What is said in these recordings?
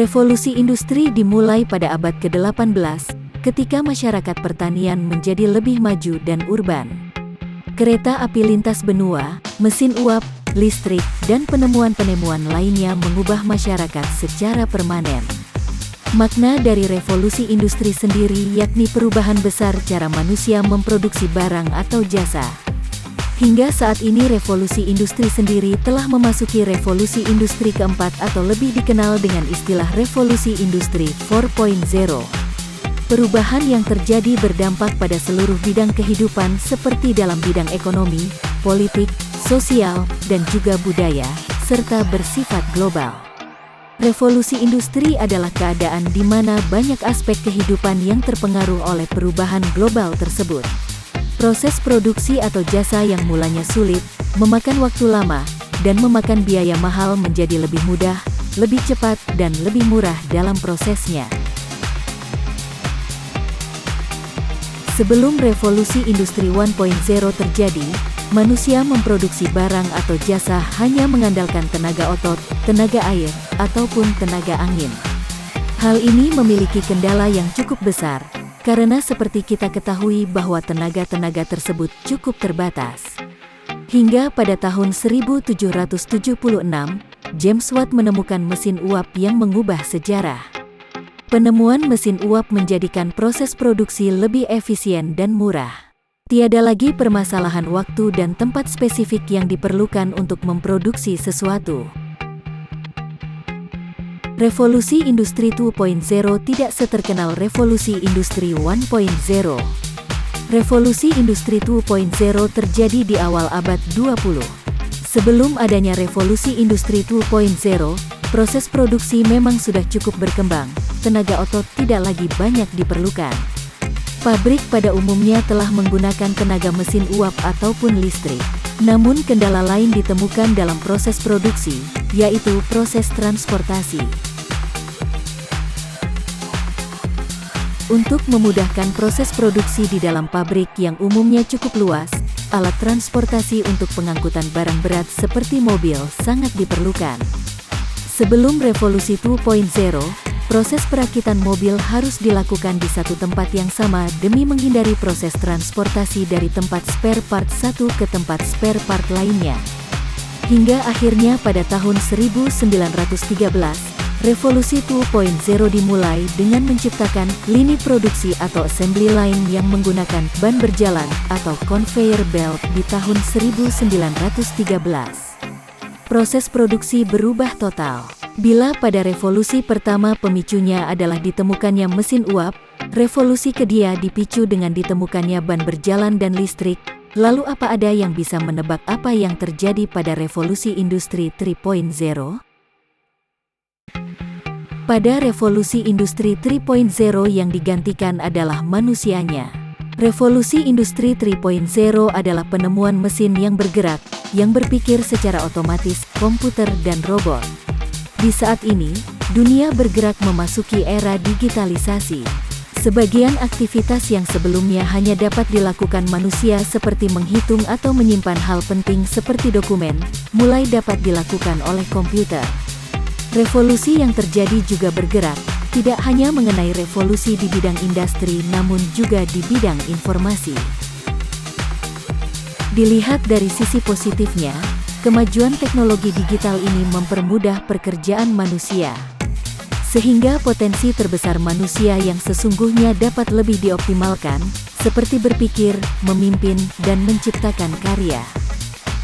Revolusi industri dimulai pada abad ke-18, ketika masyarakat pertanian menjadi lebih maju dan urban. Kereta api lintas benua, mesin uap, listrik, dan penemuan-penemuan lainnya mengubah masyarakat secara permanen. Makna dari revolusi industri sendiri yakni perubahan besar cara manusia memproduksi barang atau jasa. Hingga saat ini revolusi industri sendiri telah memasuki revolusi industri keempat atau lebih dikenal dengan istilah revolusi industri 4.0. Perubahan yang terjadi berdampak pada seluruh bidang kehidupan seperti dalam bidang ekonomi, politik, sosial, dan juga budaya, serta bersifat global. Revolusi industri adalah keadaan di mana banyak aspek kehidupan yang terpengaruh oleh perubahan global tersebut. Proses produksi atau jasa yang mulanya sulit, memakan waktu lama, dan memakan biaya mahal menjadi lebih mudah, lebih cepat, dan lebih murah dalam prosesnya. Sebelum revolusi industri 1.0 terjadi, manusia memproduksi barang atau jasa hanya mengandalkan tenaga otot, tenaga air, ataupun tenaga angin. Hal ini memiliki kendala yang cukup besar, karena seperti kita ketahui bahwa tenaga-tenaga tersebut cukup terbatas. Hingga pada tahun 1776, James Watt menemukan mesin uap yang mengubah sejarah. Penemuan mesin uap menjadikan proses produksi lebih efisien dan murah. Tiada lagi permasalahan waktu dan tempat spesifik yang diperlukan untuk memproduksi sesuatu. Revolusi industri 2.0 tidak seterkenal revolusi industri 1.0. Revolusi industri 2.0 terjadi di awal abad 20. Sebelum adanya revolusi industri 2.0, proses produksi memang sudah cukup berkembang, tenaga otot tidak lagi banyak diperlukan. Pabrik pada umumnya telah menggunakan tenaga mesin uap ataupun listrik. Namun kendala lain ditemukan dalam proses produksi, yaitu proses transportasi. Untuk memudahkan proses produksi di dalam pabrik yang umumnya cukup luas, alat transportasi untuk pengangkutan barang berat seperti mobil sangat diperlukan. Sebelum revolusi 2.0, proses perakitan mobil harus dilakukan di satu tempat yang sama demi menghindari proses transportasi dari tempat spare part satu ke tempat spare part lainnya. Hingga akhirnya pada tahun 1913, revolusi 2.0 dimulai dengan menciptakan lini produksi atau assembly line yang menggunakan ban berjalan atau conveyor belt di tahun 1913. Proses produksi berubah total. Bila pada revolusi pertama pemicunya adalah ditemukannya mesin uap, revolusi kedua dipicu dengan ditemukannya ban berjalan dan listrik, lalu apa ada yang bisa menebak apa yang terjadi pada revolusi industri 3.0? Pada revolusi industri 3.0 yang digantikan adalah manusianya. Revolusi industri 3.0 adalah penemuan mesin yang bergerak, yang berpikir secara otomatis, komputer dan robot. Di saat ini, dunia bergerak memasuki era digitalisasi. Sebagian aktivitas yang sebelumnya hanya dapat dilakukan manusia seperti menghitung atau menyimpan hal penting seperti dokumen, mulai dapat dilakukan oleh komputer. Revolusi yang terjadi juga bergerak, tidak hanya mengenai revolusi di bidang industri namun juga di bidang informasi. Dilihat dari sisi positifnya, kemajuan teknologi digital ini mempermudah pekerjaan manusia. Sehingga potensi terbesar manusia yang sesungguhnya dapat lebih dioptimalkan, seperti berpikir, memimpin, dan menciptakan karya.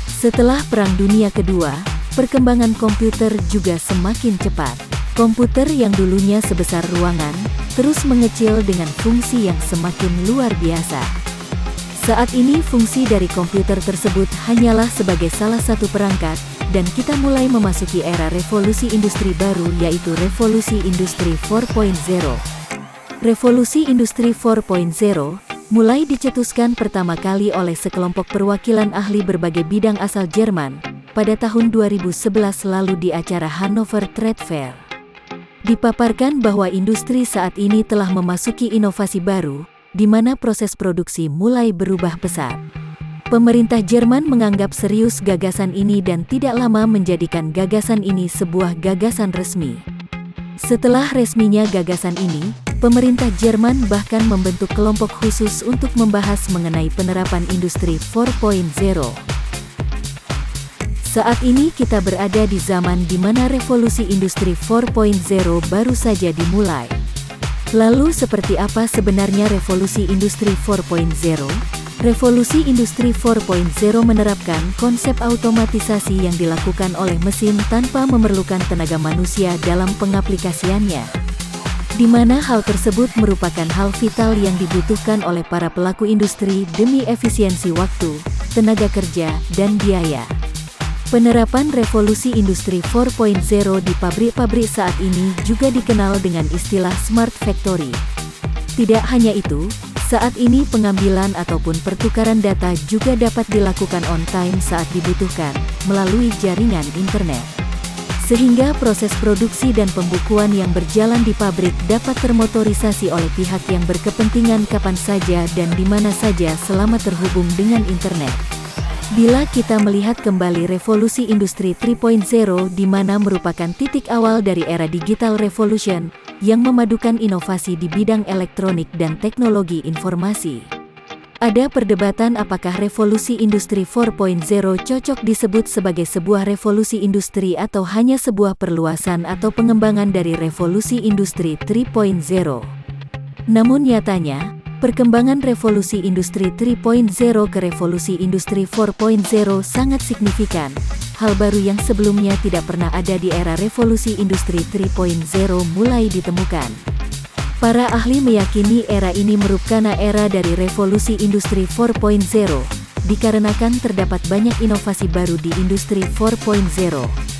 Setelah Perang Dunia Kedua, perkembangan komputer juga semakin cepat. Komputer yang dulunya sebesar ruangan, terus mengecil dengan fungsi yang semakin luar biasa. Saat ini fungsi dari komputer tersebut hanyalah sebagai salah satu perangkat, dan kita mulai memasuki era revolusi industri baru yaitu revolusi industri 4.0. Revolusi industri 4.0 mulai dicetuskan pertama kali oleh sekelompok perwakilan ahli berbagai bidang asal Jerman, pada tahun 2011 lalu di acara Hannover Trade Fair. Dipaparkan bahwa industri saat ini telah memasuki inovasi baru, di mana proses produksi mulai berubah pesat. Pemerintah Jerman menganggap serius gagasan ini dan tidak lama menjadikan gagasan ini sebuah gagasan resmi. Setelah resminya gagasan ini, pemerintah Jerman bahkan membentuk kelompok khusus untuk membahas mengenai penerapan Industri 4.0. Saat ini kita berada di zaman di mana revolusi Industri 4.0 baru saja dimulai. Lalu seperti apa sebenarnya revolusi Industri 4.0? Revolusi Industri 4.0 menerapkan konsep automatisasi yang dilakukan oleh mesin tanpa memerlukan tenaga manusia dalam pengaplikasiannya, di mana hal tersebut merupakan hal vital yang dibutuhkan oleh para pelaku industri demi efisiensi waktu, tenaga kerja, dan biaya. Penerapan revolusi Industri 4.0 di pabrik-pabrik saat ini juga dikenal dengan istilah Smart Factory. Tidak hanya itu, saat ini pengambilan ataupun pertukaran data juga dapat dilakukan on-time saat dibutuhkan, melalui jaringan internet. Sehingga proses produksi dan pembukuan yang berjalan di pabrik dapat termotorisasi oleh pihak yang berkepentingan kapan saja dan di mana saja selama terhubung dengan internet. Bila kita melihat kembali revolusi Industri 3.0 di mana merupakan titik awal dari era digital revolution, yang memadukan inovasi di bidang elektronik dan teknologi informasi. Ada perdebatan apakah revolusi Industri 4.0 cocok disebut sebagai sebuah revolusi industri atau hanya sebuah perluasan atau pengembangan dari revolusi Industri 3.0. Namun nyatanya, perkembangan revolusi Industri 3.0 ke revolusi Industri 4.0 sangat signifikan, hal baru yang sebelumnya tidak pernah ada di era revolusi Industri 3.0 mulai ditemukan. Para ahli meyakini era ini merupakan era dari revolusi Industri 4.0, dikarenakan terdapat banyak inovasi baru di Industri 4.0.